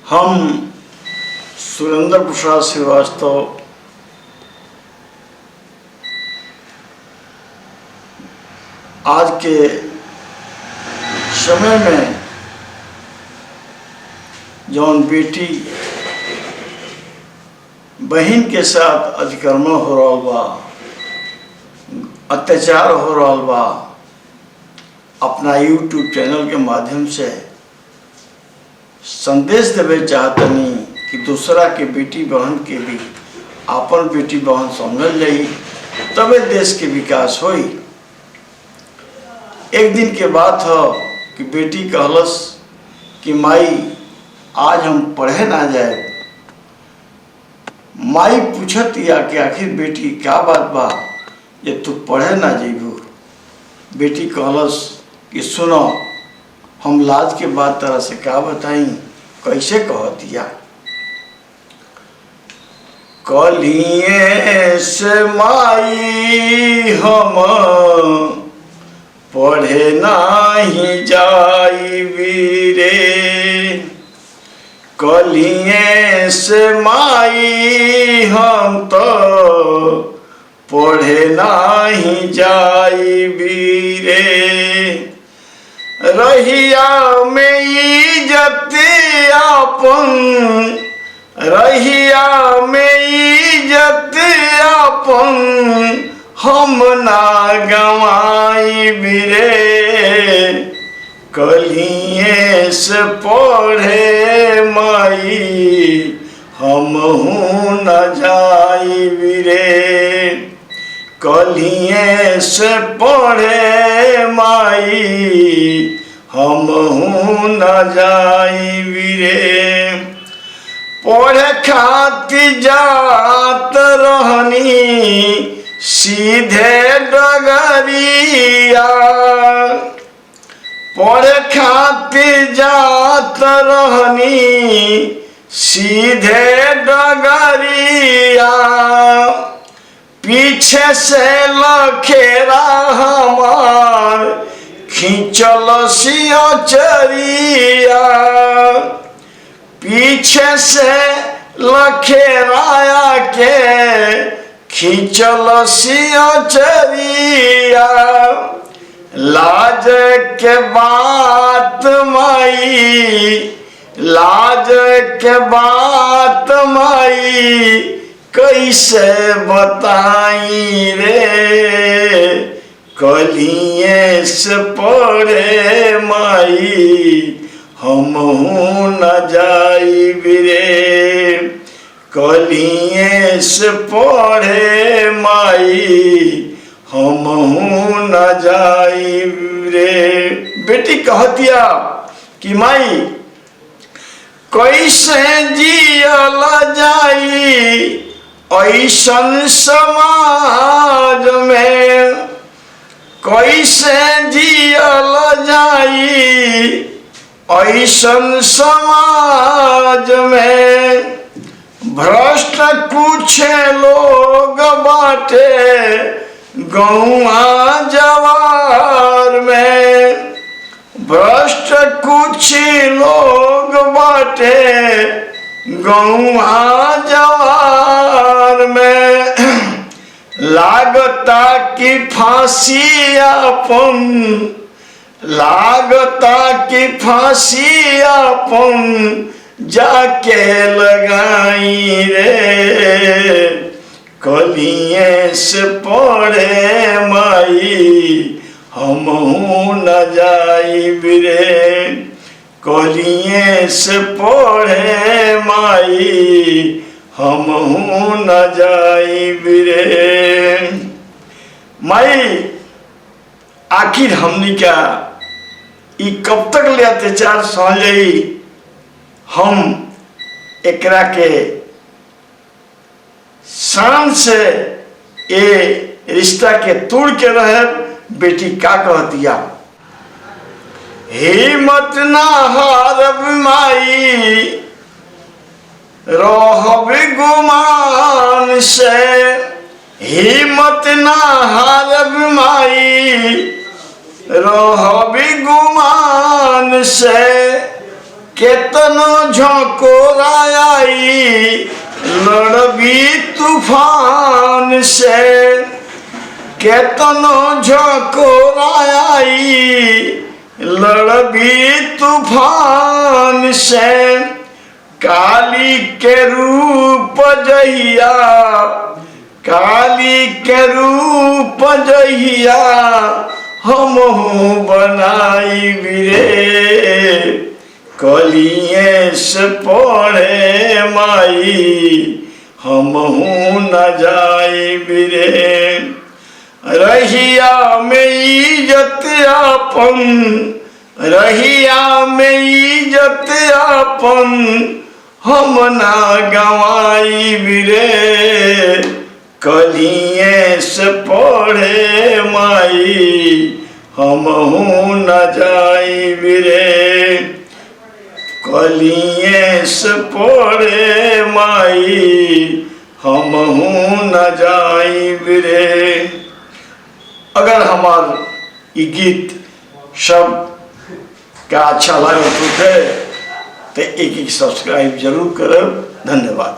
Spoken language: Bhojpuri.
हम सुरेंद्र प्रसाद श्रीवास्तव आज के समय में जौन बेटी बहन के साथ अतिक्रमण हो रहा बा, अत्याचार हो रहा बा, अपना YouTube चैनल के माध्यम से संदेश देवे चाहतनी कि दूसरा के बेटी बहन के भी अपन बेटी बहन समझल जाई, तबे देश के विकास होई। एक दिन के बात हो कि बेटी कहलस कि माई आज हम पढ़े ना जाए। माई पूछत या कि आखिर बेटी क्या बात बा ये तू पढ़े ना जेबू। बेटी कहलस कि सुनो, हम लाज के बात तरह से क्या बताई, कैसे कह दिया। कलिए से माई हम पढ़े नाही जाई वीरे, कलिए से माई हम तो पढ़े नाही जाई वीरे। रहिया में इज्जत अपन, रहिया में इज्जत अपन हम ना गवाई बिरे। कलिए से पढ़े माई हम हूँ न जाई बिरे। कलिए से पढ़े माई हम हूँ न जाई बिरे। पढ़े खातिर जात रहनी सीधे डगरिया, पढ़े खातिर जात रहनी सीधे डगरिया। पीछे से लखेरा हमार खींचल सिया चरिया, पीछे से लखेराया के खींचल सिया चरिया। लाज के बात माई, लाज के बात माई कैसे बताई रे। कलिए से पढ़े माई हम हूँ न जाई बिरे। कलिए से पढ़े माई हम हूँ न जाई रे। बेटी कहतिया कि माई कैसे जियल जाई ऐसन समाज में, कैसे जियल जाई ऐसन समाज में। भ्रष्ट कुछ लोग बाटे गौआ जवार में, भ्रष्ट कुछ लोग बाटे गौआ जवार में। लागता कि फांसी अपन, लागता कि फांसी अपन जाके लगाई रे। कलिए से पढ़े माई हम हूँ न जाई बिरे। कलिए से पढ़े माई हम हूँ न जाई बिरे। माई आखिर हमनी का ई कब तक ले अत्याचार सह जाई। हम एकरा के शान से ए रिश्ता के तोड़ के रहे। बेटी का कहतिया, हिम्मत ना हारब माई रहब गुमान से, हिम्मत ना हारब माई रहब गुमान से। केतनो झकोराई लड़बी तूफान से, केतनो झकोराई लड़बी तूफान से। काली के रूप जहिया, काली के रूप जहिया हमहू बनाई बिरे। कलिए से पढ़े माई हमहू न जाई बिरे। रहिया में इज्जत आपन, रहिया में इज्जत आपन हम ना गवाई बिरे। कलिए से पढ़े माई हमहू न जाई बिरे। कलिए से पढ़े माई हमहू न जाई बिरे। अगर हमार ये गीत सब का अच्छा लगे तो एक सब्सक्राइब जरूर करें। धन्यवाद।